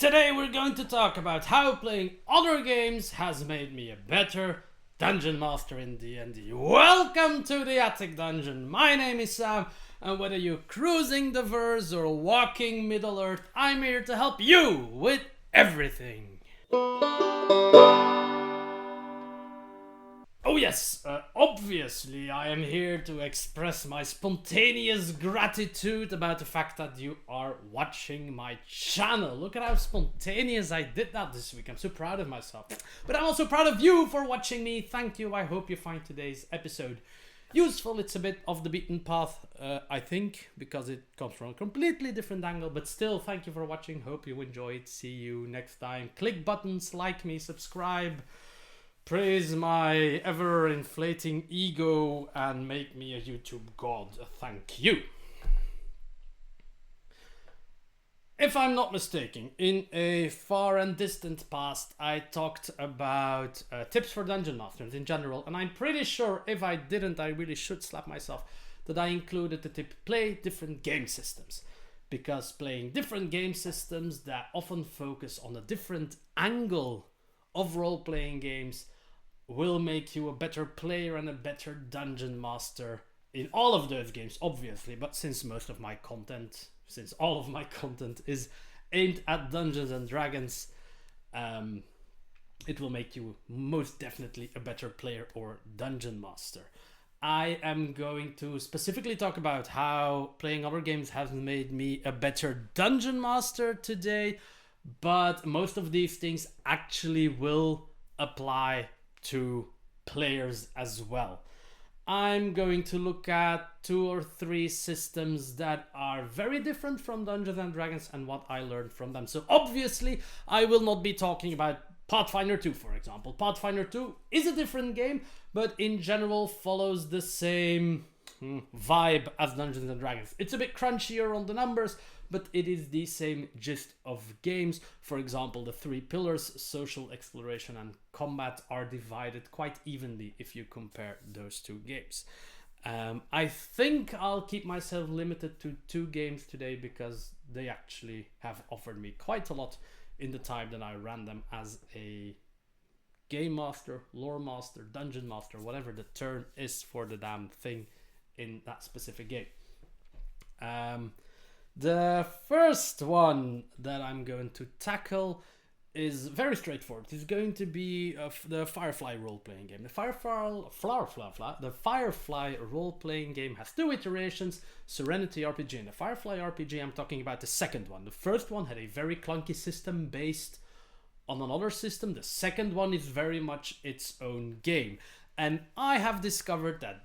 Today we're going to talk about how playing other games has made me a better Dungeon Master in D&D. Welcome to the Attic Dungeon. My name is Sam, and whether you're cruising the verse or walking Middle-earth, I'm here to help you with everything. Oh yes, obviously I am here to express my spontaneous gratitude about the fact that you are watching my channel. Look at how spontaneous I did that this week. I'm so proud of myself. But I'm also proud of you for watching me. Thank you. I hope you find today's episode useful. It's a bit off the beaten path, I think, because it comes from a completely different angle. But still, thank you for watching. Hope you enjoyed. See you next time. Click buttons, like me, subscribe. Praise my ever-inflating ego and make me a YouTube god. Thank you. If I'm not mistaken, in a far and distant past, I talked about tips for Dungeon Masters in general, and I'm pretty sure if I didn't, I really should slap myself, that I included the tip play different game systems. Because playing different game systems that often focus on a different angle of role-playing games will make you a better player and a better dungeon master in all of those games, obviously. But since all of my content is aimed at Dungeons and Dragons, it will make you most definitely a better player or dungeon master. I am going to specifically talk about how playing other games has made me a better dungeon master today, but most of these things actually will apply to players as well. I'm going to look at 2 or 3 systems that are very different from Dungeons and Dragons and what I learned from them. So obviously I will not be talking about Pathfinder 2, for example. Pathfinder 2 is a different game, but in general follows the same vibe as Dungeons and Dragons. It's a bit crunchier on the numbers, but it is the same gist of games. For example, the 3 pillars, social, exploration, and combat, are divided quite evenly if you compare those 2 games. I think I'll keep myself limited to 2 games today because they actually have offered me quite a lot in the time that I ran them as a game master, lore master, dungeon master, whatever the term is for the damn thing in that specific game. The first one that I'm going to tackle is very straightforward. It's going to be the Firefly role-playing game. The Firefly role-playing game has 2 iterations, Serenity RPG and the Firefly RPG. I'm talking about the second one. The first one had a very clunky system based on another system. The second one is very much its own game. And I have discovered that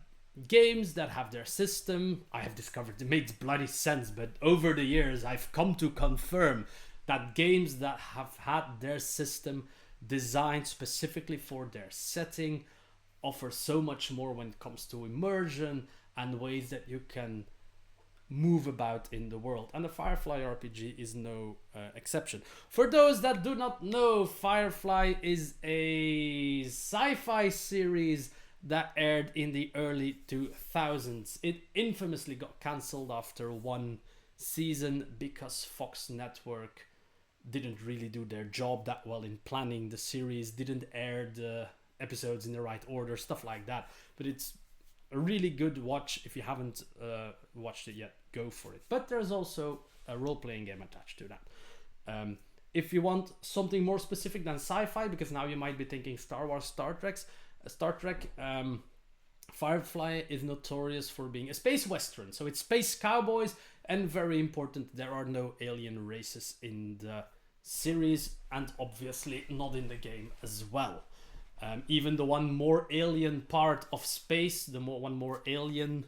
games that have their system, it makes bloody sense, but over the years I've come to confirm that games that have had their system designed specifically for their setting offer so much more when it comes to immersion and ways that you can move about in the world. And the Firefly RPG is no exception. For those that do not know, Firefly is a sci-fi series that aired in the early 2000s. It infamously got cancelled after 1 season because Fox Network didn't really do their job that well in planning the series, didn't air the episodes in the right order, stuff like that. But it's a really good watch. If you haven't watched it yet, go for it. But there's also a role-playing game attached to that. If you want something more specific than sci-fi, because now you might be thinking Star Wars, Star Trek, Firefly is notorious for being a space western. So it's space cowboys, and very important, there are no alien races in the series, and obviously not in the game as well. Even the one more alien part of space, one more alien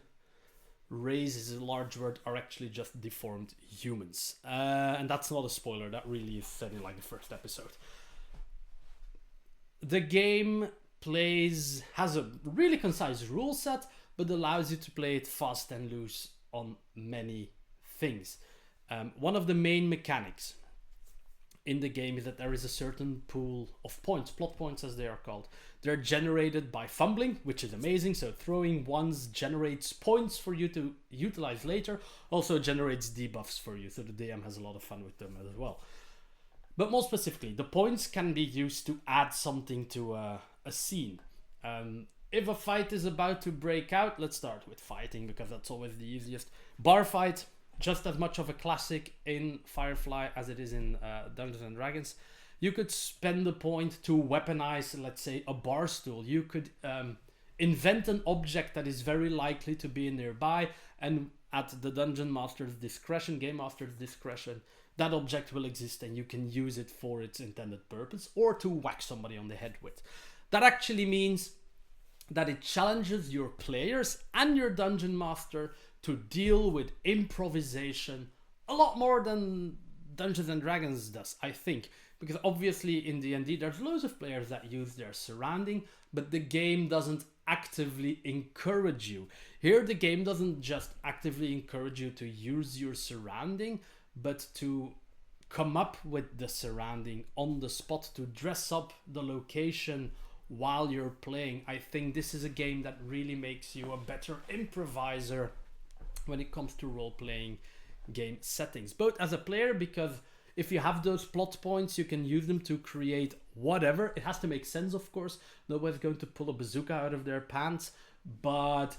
race is a large word, are actually just deformed humans. And that's not a spoiler, that really is said in like the first episode. The game has a really concise rule set, but allows you to play it fast and loose on many things. One of the main mechanics in the game is that there is a certain pool of points, plot points as they are called. They're generated by fumbling, which is amazing. So throwing ones generates points for you to utilize later, also generates debuffs for you. So the DM has a lot of fun with them as well. But more specifically, the points can be used to add something to a scene. If a fight is about to break out, let's start with fighting because that's always the easiest. Bar fight, just as much of a classic in Firefly as it is in Dungeons and Dragons. You could spend a point to weaponize, let's say, a bar stool. You could invent an object that is very likely to be nearby, and at the Dungeon Master's discretion, Game Master's discretion, that object will exist and you can use it for its intended purpose or to whack somebody on the head with. That actually means that it challenges your players and your Dungeon Master to deal with improvisation a lot more than Dungeons and Dragons does, I think. Because obviously in D&D there's loads of players that use their surrounding, but the game doesn't actively encourage you. Here the game doesn't just actively encourage you to use your surrounding, but to come up with the surrounding on the spot, to dress up the location while you're playing. I think this is a game that really makes you a better improviser when it comes to role-playing game settings. Both as a player, because if you have those plot points, you can use them to create whatever. It has to make sense, of course. Nobody's going to pull a bazooka out of their pants. But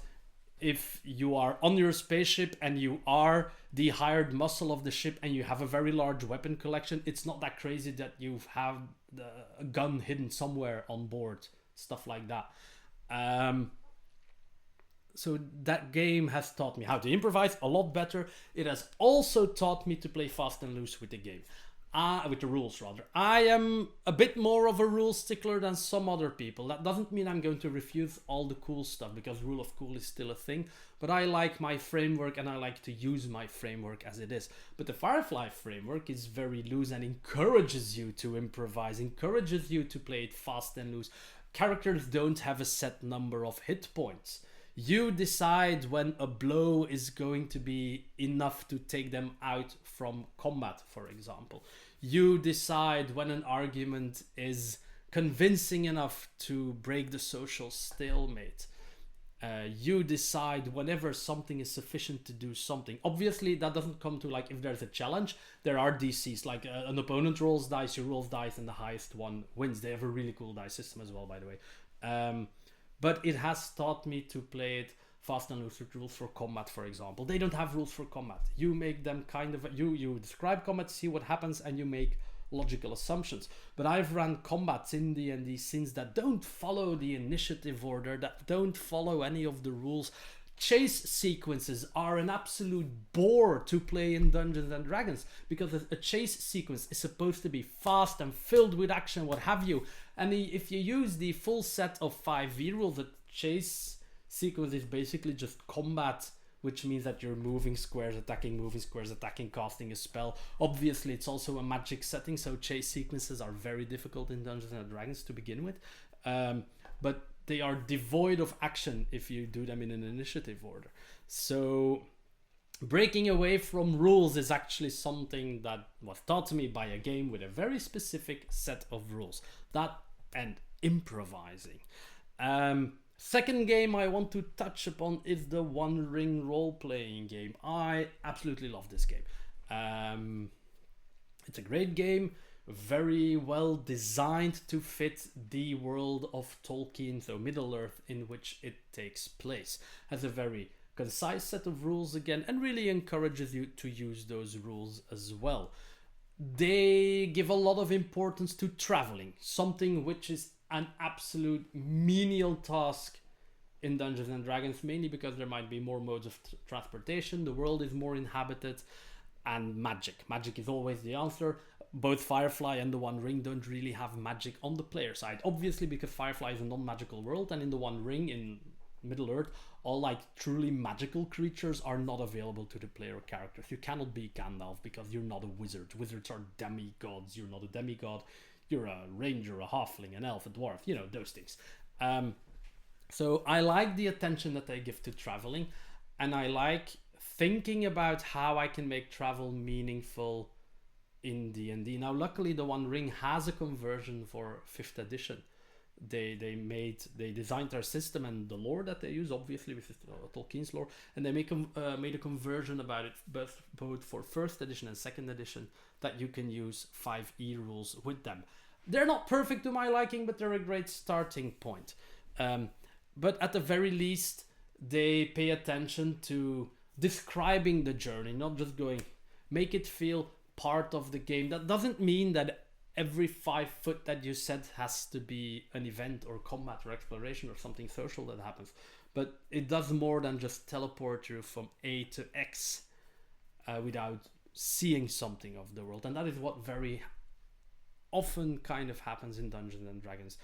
if you are on your spaceship and you are the hired muscle of the ship and you have a very large weapon collection, it's not that crazy that you have a gun hidden somewhere on board. Stuff like that. So that game has taught me how to improvise a lot better. It has also taught me to play fast and loose with the game. With the rules, rather. I am a bit more of a rule stickler than some other people. That doesn't mean I'm going to refuse all the cool stuff, because rule of cool is still a thing. But I like my framework and I like to use my framework as it is. But the Firefly framework is very loose and encourages you to improvise, encourages you to play it fast and loose. Characters don't have a set number of hit points. You decide when a blow is going to be enough to take them out from combat, for example. You decide when an argument is convincing enough to break the social stalemate. You decide whenever something is sufficient to do something. Obviously, that doesn't come to, like, if there's a challenge, there are DCs. Like, an opponent rolls dice, you roll dice, and the highest one wins. They have a really cool dice system as well, by the way. But it has taught me to play it fast and loose with rules for combat, for example. They don't have rules for combat. You make them kind of... You describe combat, see what happens, and you make logical assumptions. But I've run combats in D&D since that don't follow the initiative order, that don't follow any of the rules. Chase sequences are an absolute bore to play in Dungeons and Dragons, because a chase sequence is supposed to be fast and filled with action, what have you. And if you use the full set of 5e rules, a chase sequence is basically just combat, which means that you're moving squares, attacking, casting a spell. Obviously, it's also a magic setting, so chase sequences are very difficult in Dungeons and Dragons to begin with. But they are devoid of action if you do them in an initiative order. So breaking away from rules is actually something that was taught to me by a game with a very specific set of rules. That and improvising. Second game I want to touch upon is the One Ring role-playing game. I absolutely love this game. It's a great game, very well designed to fit the world of Tolkien, so Middle-earth, in which it takes place. Has a very concise set of rules again, and really encourages you to use those rules as well. They give a lot of importance to traveling, something which is an absolute menial task in Dungeons and Dragons, mainly because there might be more modes of transportation, the world is more inhabited, and magic. Magic is always the answer. Both Firefly and the One Ring don't really have magic on the player side. Obviously, because Firefly is a non-magical world, and in the One Ring, in Middle-earth, all like truly magical creatures are not available to the player characters. You cannot be Gandalf because you're not a wizard. Wizards are demigods. You're not a demigod. You're a ranger, a halfling, an elf, a dwarf, you know, those things. So I like the attention that they give to traveling, and I like thinking about how I can make travel meaningful in D&D. Now, luckily, the One Ring has a conversion for 5th edition. they designed their system and the lore that they use, obviously, with Tolkien's lore, and they made a conversion about it both for first edition and second edition, that you can use 5e rules with them. They're not perfect to my liking, but they're a great starting point. But at the very least, they pay attention to describing the journey, not just going, make it feel part of the game. That doesn't mean that every 5 foot that you set has to be an event or combat or exploration or something social that happens. But it does more than just teleport you from A to X without seeing something of the world. And that is what very often kind of happens in Dungeons and Dragons.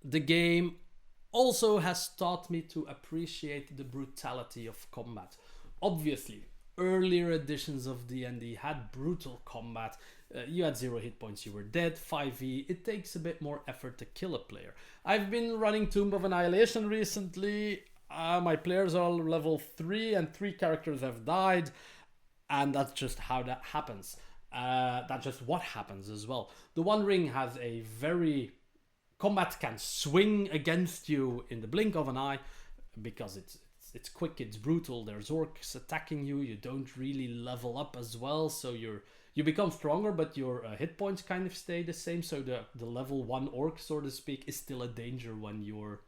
The game also has taught me to appreciate the brutality of combat. Obviously, earlier editions of D&D had brutal combat. You had 0 hit points, you were dead. 5e, it takes a bit more effort to kill a player. I've been running Tomb of Annihilation recently. My players are level 3 and 3 characters have died. And that's just how that happens. That's just what happens as well. The One Ring has a very... Combat can swing against you in the blink of an eye because it's quick, it's brutal. There's orcs attacking you. You don't really level up as well, so you become stronger, but your hit points kind of stay the same. So the level 1 orc, so to speak, is still a danger when you're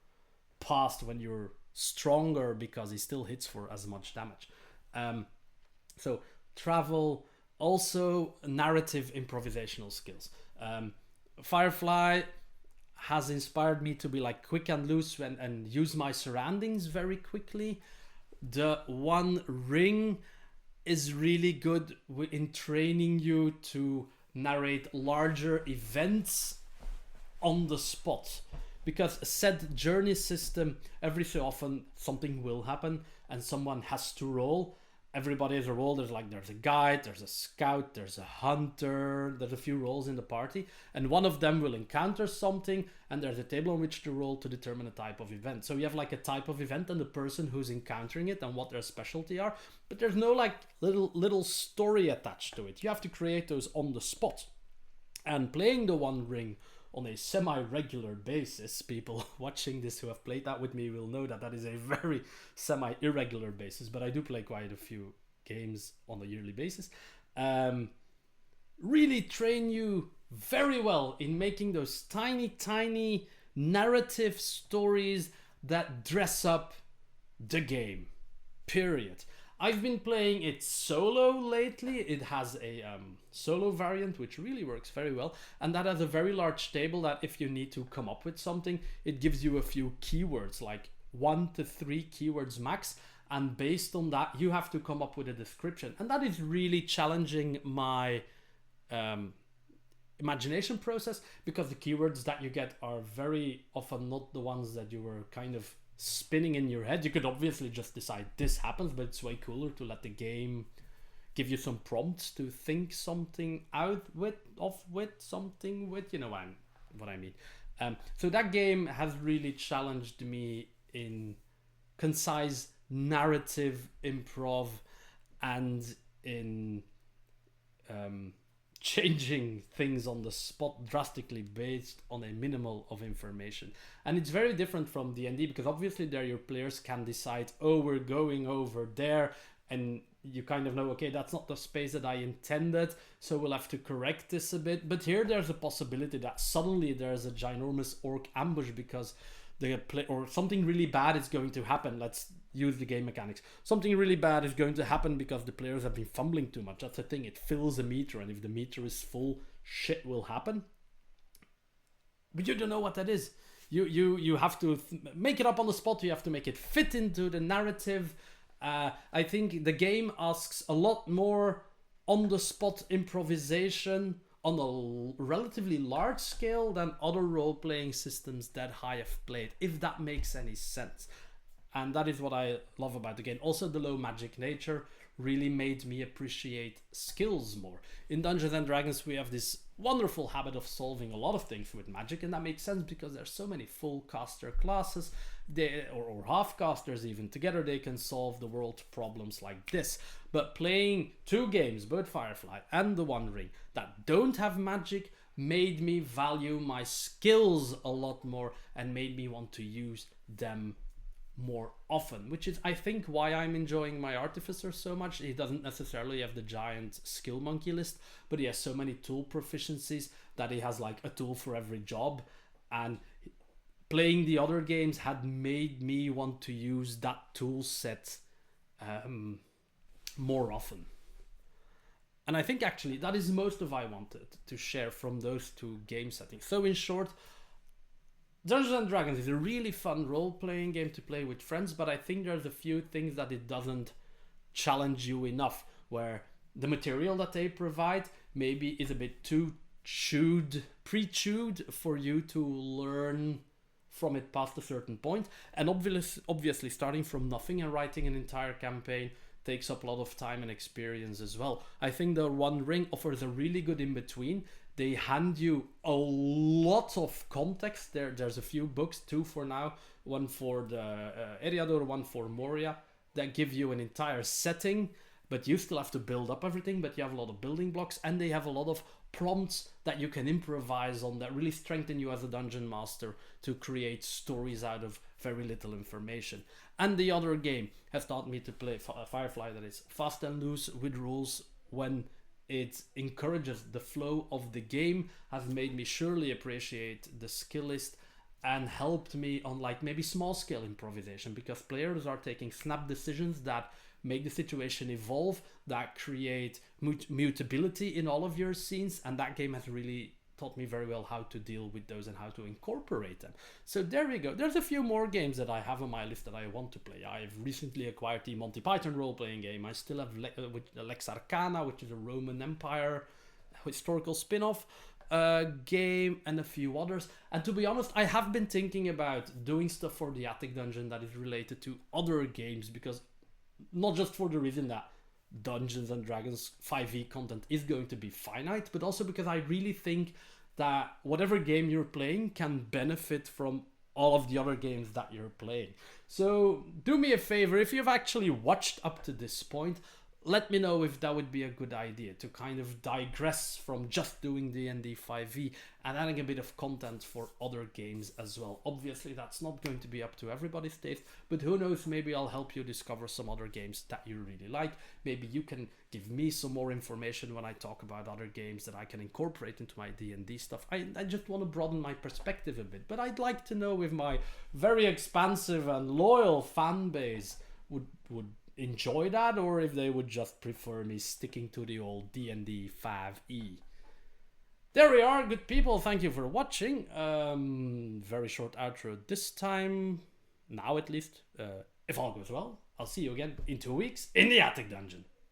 when you're stronger, because he still hits for as much damage. So travel, also narrative improvisational skills. Firefly has inspired me to be like quick and loose and use my surroundings very quickly. The One Ring is really good in training you to narrate larger events on the spot, because a set journey system, every so often something will happen and someone has to roll. Everybody has a role. There's a guide, there's a scout, there's a hunter, there's a few roles in the party, and one of them will encounter something, and there's a table on which to roll to determine a type of event. So you have like a type of event and the person who's encountering it and what their specialty are, but there's no like little story attached to it. You have to create those on the spot. And playing the One Ring on a semi-regular basis, people watching this who have played that with me will know that that is a very semi-irregular basis, but I do play quite a few games on a yearly basis, really train you very well in making those tiny narrative stories that dress up the game, period. I've been playing it solo lately. It has a solo variant, which really works very well. And that has a very large table that if you need to come up with something, it gives you a few keywords, like 1 to 3 keywords max. And based on that, you have to come up with a description. And that is really challenging my imagination process, because the keywords that you get are very often not the ones that you were kind of spinning in your head. You could obviously just decide this happens, but it's way cooler to let the game give you some prompts to think something out with, you know what I mean. So that game has really challenged me in concise narrative improv and in changing things on the spot drastically based on a minimal of information. And it's very different from D&D, because obviously there your players can decide, oh, we're going over there, and you kind of know, okay, that's not the space that I intended, so we'll have to correct this a bit. But here there's a possibility that suddenly there's a ginormous orc ambush because or something really bad is going to happen. Let's use the game mechanics. Something really bad is going to happen because the players have been fumbling too much. That's the thing. It fills a meter, and if the meter is full, shit will happen. But you don't know what that is. You have to make it up on the spot. You have to make it fit into the narrative. I think the game asks a lot more on the spot improvisation on a relatively large scale than other role-playing systems that I have played, if that makes any sense. And that is what I love about the game. Also, the low magic nature really made me appreciate skills more. In Dungeons and Dragons, we have this wonderful habit of solving a lot of things with magic, and that makes sense because there's so many full caster classes, or half casters even. Together they can solve the world problems like this. But playing 2 games, both Firefly and the One Ring, that don't have magic, made me value my skills a lot more and made me want to use them more often, which is I think why I'm enjoying my artificer so much. He doesn't necessarily have the giant skill monkey list, but he has so many tool proficiencies that he has like a tool for every job, and playing the other games had made me want to use that tool set more often. And I think actually that is most of I wanted to share from those two game settings. So in short, Dungeons and Dragons is a really fun role-playing game to play with friends, but I think there's a few things that it doesn't challenge you enough, where the material that they provide maybe is a bit too pre-chewed for you to learn from it past a certain point. And obviously starting from nothing and writing an entire campaign takes up a lot of time and experience as well. I think the One Ring offers a really good in-between. They hand you a lot of context. There's a few books, 2 for now, one for the Eriador, one for Moria, that give you an entire setting, but you still have to build up everything, but you have a lot of building blocks, and they have a lot of prompts that you can improvise on that really strengthen you as a dungeon master to create stories out of very little information. And the other game has taught me to play Firefly that is fast and loose with rules when it encourages the flow of the game, has made me surely appreciate the skill list and helped me on like maybe small scale improvisation, because players are taking snap decisions that make the situation evolve, that create mutability in all of your scenes, and that game has really taught me very well how to deal with those and how to incorporate them. So there we go. There's a few more games that I have on my list that I want to play. I've recently acquired the Monty Python role-playing game. I still have Lex Arcana, which is a Roman Empire historical spin-off game, and a few others. And to be honest, I have been thinking about doing stuff for the Attic Dungeon that is related to other games, because not just for the reason that Dungeons and Dragons 5e content is going to be finite, but also because I really think that whatever game you're playing can benefit from all of the other games that you're playing. So do me a favor, if you've actually watched up to this point, let me know if that would be a good idea to kind of digress from just doing D&D 5e and adding a bit of content for other games as well. Obviously, that's not going to be up to everybody's taste, but who knows, maybe I'll help you discover some other games that you really like. Maybe you can give me some more information when I talk about other games that I can incorporate into my D&D stuff. I just want to broaden my perspective a bit, but I'd like to know if my very expansive and loyal fan base would enjoy that, or if they would just prefer me sticking to the old D&D 5e. There we are, good people. Thank you for watching. Very short outro this time, now at least. If all goes well, I'll see you again in 2 weeks in the Attic Dungeon.